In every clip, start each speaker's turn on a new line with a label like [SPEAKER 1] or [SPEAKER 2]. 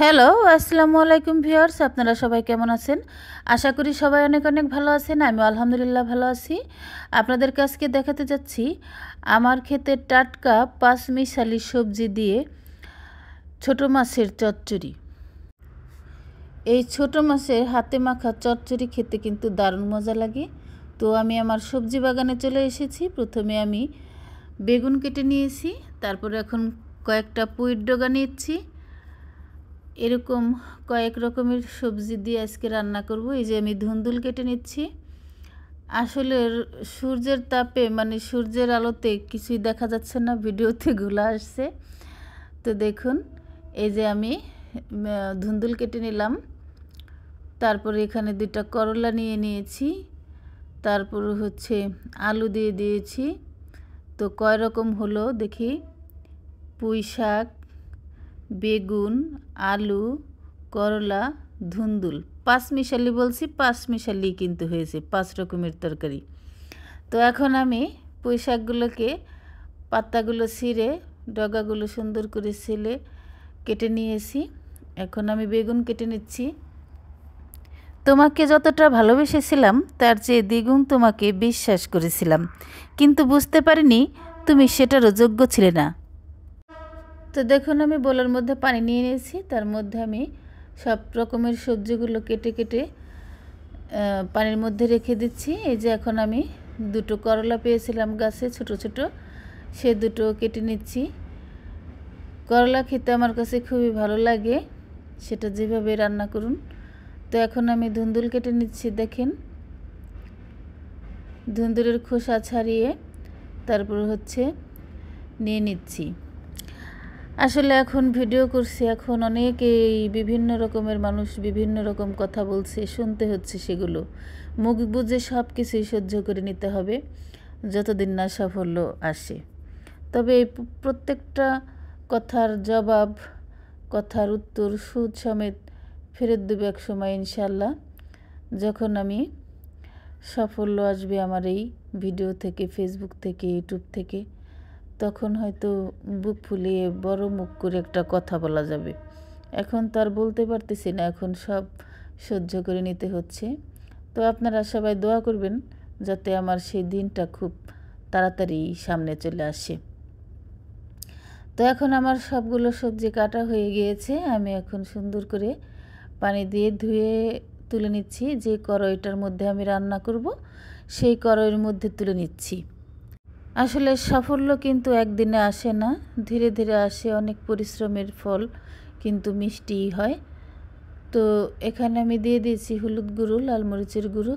[SPEAKER 1] Hello, আসসালামু আলাইকুম viewers, আপনারা সবাই কেমন আছেন? আশা করি সবাই অনেক অনেক ভালো আছেন। আমি আলহামদুলিল্লাহ ভালো আছি। আপনাদেরকে আজকে দেখাতে যাচ্ছি আমার ক্ষেতের টাটকা পাঁচমিশালি সবজি দিয়ে ছোট মাছের চচ্চড়ি। এই ছোট মাছের হাতে মাখা চচ্চড়ি খেতে কিন্তু দারুণ মজা লাগে। তো আমি আমার সবজি বাগানে চলে এসেছি। প্রথমে আমি বেগুন কেটে নিয়েছি, তারপরে এখন কয়েকটা পুঁইর ডগা নিচ্ছি। এরকম কয়েক রকমের সবজি দিয়ে আজকে রান্না করব। এই যে আমি ধুন্দুল কেটে নিচ্ছি। আসলে সূর্যের তাপে মানে সূর্যের আলোতে কিছুই দেখা যাচ্ছে না, ভিডিওতে ঘোলা আসছে। তো দেখুন, এই যে আমি ধুন্দুল কেটে নিলাম। তারপরে এখানে দুইটা করলা নিয়ে নিয়েছি। তারপর হচ্ছে আলু দিয়ে দিয়েছি। তো কয় রকম হলো দেখি। পুঁই শাক, বেগুন, আলু, করলা, ধুন্দুল, পাঁচমিশালি বলছি, পাঁচমিশালি কিন্তু হয়েছে, 5 রকমের তরকারি। তো এখন আমি পুঁই শাকগুলোকে পাতাগুলো ছিঁড়ে ডগাগুলো সুন্দর করে ছিলে কেটে নিয়েছি। এখন আমি বেগুন কেটে নিচ্ছি। তোমাকে যতটা ভালোবেসেছিলাম তার চেয়ে দ্বিগুণ তোমাকে বিশ্বাস করেছিলাম, কিন্তু বুঝতে পারিনি তুমি সেটারও যোগ্য ছিলে না। তো দেখুন, আমি বোলের মধ্যে পানি নিয়ে নিয়েছি। তার মধ্যে আমি সব রকমের সবজিগুলো কেটে কেটে পানির মধ্যে রেখে দিচ্ছি। এই যে এখন আমি দুটো করলা পেয়েছিলাম গাছে ছোট ছোট, সে দুটো কেটে নিচ্ছি। করলা খেতে আমার কাছে খুবই ভালো লাগে, সেটা যেভাবে রান্না করুন। তো এখন আমি ধুন্দুল কেটে নিচ্ছি। দেখেন, ধুন্দুলের খোসা ছাড়িয়ে তারপর হচ্ছে নিয়ে নিচ্ছি। আসলে এখন ভিডিও করছি, এখন অনেকেই বিভিন্ন রকমের মানুষ বিভিন্ন রকম কথা বলছে, শুনতে হচ্ছে সেগুলো। মুখ বুঝে সব কিছুই সহ্য করে নিতে হবে যতদিন না সাফল্য আসে। তবে এই প্রত্যেকটা কথার জবাব, কথার উত্তর সুদ সমেত ফেরত দেবে এক সময় ইনশাল্লাহ, যখন আমি সাফল্য আসবে আমার এই ভিডিও থেকে, ফেসবুক থেকে, ইউটিউব থেকে। তখন হয়তো বুক ফুলিয়ে বড় মুখ করে একটা কথা বলা যাবে। এখন তো আর বলতে পারতেছি না, এখন সব সহ্য করে নিতে হচ্ছে। তো আপনারা সবাই দোয়া করবেন যাতে আমার সেই দিনটা খুব তাড়াতাড়ি সামনে চলে আসে। তো এখন আমার সবগুলো সবজি কাটা হয়ে গিয়েছে। আমি এখন সুন্দর করে পানি দিয়ে ধুয়ে তুলে নিচ্ছি। যে কড়াইটার মধ্যে আমি রান্না করব সেই কড়াইয়ের মধ্যে তুলে নিচ্ছি। আসলে সাফল্য কিন্তু একদিনে আসে না, ধীরে ধীরে আসে। অনেক পরিশ্রমের ফল কিন্তু মিষ্টিই হয়। তো এখানে আমি দিয়ে দিয়েছি হলুদ গুঁড়ো, লাল মরিচের গুঁড়ো,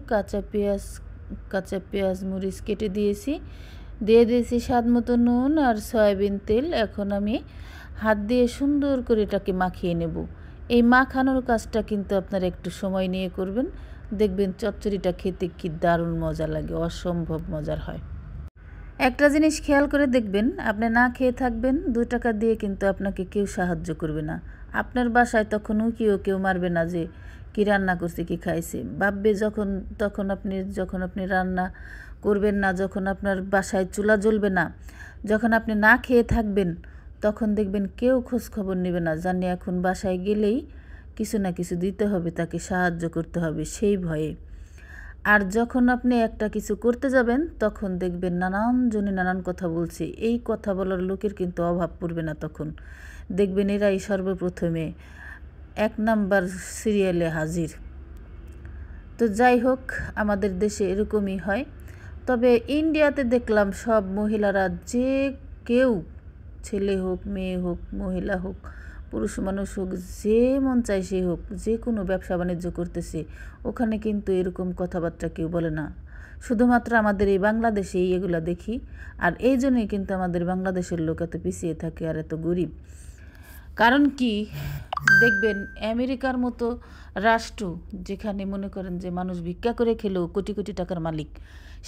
[SPEAKER 1] কাঁচা পেঁয়াজ মরিচ কেটে দিয়েছি, দিয়ে দিয়েছি স্বাদ মতো নুন আর সয়াবিন তেল। এখন আমি হাত দিয়ে সুন্দর করে এটাকে মাখিয়ে নেব। এই মাখানোর কাজটা কিন্তু আপনারা একটু সময় নিয়ে করবেন, দেখবেন চচ্চড়িটা খেতে কি দারুণ মজা লাগে, অসম্ভব মজার হয়। একটা জিনিস খেয়াল করে দেখবেন, আপনি না খেয়ে থাকবেন, 2 টাকা দিয়ে কিন্তু আপনাকে কেউ সাহায্য করবে না। আপনার বাসায় তখন কেউ মারবে না যে কি রান্না করছে, কি খাইছে। ভাববে যখন আপনি রান্না করবেন না, যখন আপনার বাসায় চুলা জ্বলবে না, যখন আপনি না খেয়ে থাকবেন, তখন দেখবেন কেউ খোঁজ খবর নেবে না, জানি এখন বাসায় গেলেই কিছু না কিছু দিতে হবে, তাকে সাহায্য করতে হবে সেই ভয়ে। আর যখন আপনি একটা কিছু করতে যাবেন, তখন দেখবেন নানান জনে নানান কথা বলছে। এই কথা বলার লোকের কিন্তু অভাব পড়বে না, তখন দেখবেন এরাই সর্বপ্রথমে 1 নাম্বার সিরিয়ালে হাজির। তো যাই হোক, আমাদের দেশে এরকমই হয়। তবে ইন্ডিয়াতে দেখলাম সব মহিলারা, যে কেউ, ছেলে হোক, মেয়ে হোক, মহিলা হোক, পুরুষ মানুষ হোক, যে মন চায় সে হোক, যে কোনো ব্যবসা বাণিজ্য করতেছে, ওখানে কিন্তু এরকম কথাবার্তা কেউ বলে না। শুধুমাত্র আমাদের এই বাংলাদেশেই এগুলা দেখি। আর এই জন্যই কিন্তু আমাদের বাংলাদেশের লোক এত পিছিয়ে থাকে আর এত গরিব। কারণ কি, দেখবেন আমেরিকার মতো রাষ্ট্র, যেখানে মনে করেন যে মানুষ ভিক্ষা করে খেলেও কোটি কোটি টাকার মালিক,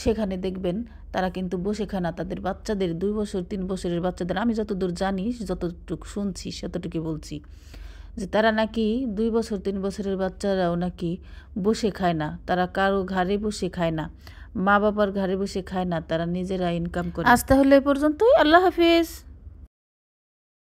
[SPEAKER 1] সেখানে দেখবেন তারা কিন্তু বসে খায় না। তাদের বাচ্চাদের 2 বছর 3 বছরের বাচ্চাদের, আমি যতদূর জানি, যতটুকু শুনছি সেতটুকু বলছি, যে তারা নাকি 2 বছর 3 বছরের বাচ্চারাও নাকি বসে খায় না। তারা কারো ঘাড়ে বসে খায় না, মা বাবার ঘাড়ে বসে খায় না, তারা নিজেরা ইনকাম করে। আজ তাহলে এ পর্যন্তই। আল্লাহ হাফিজ।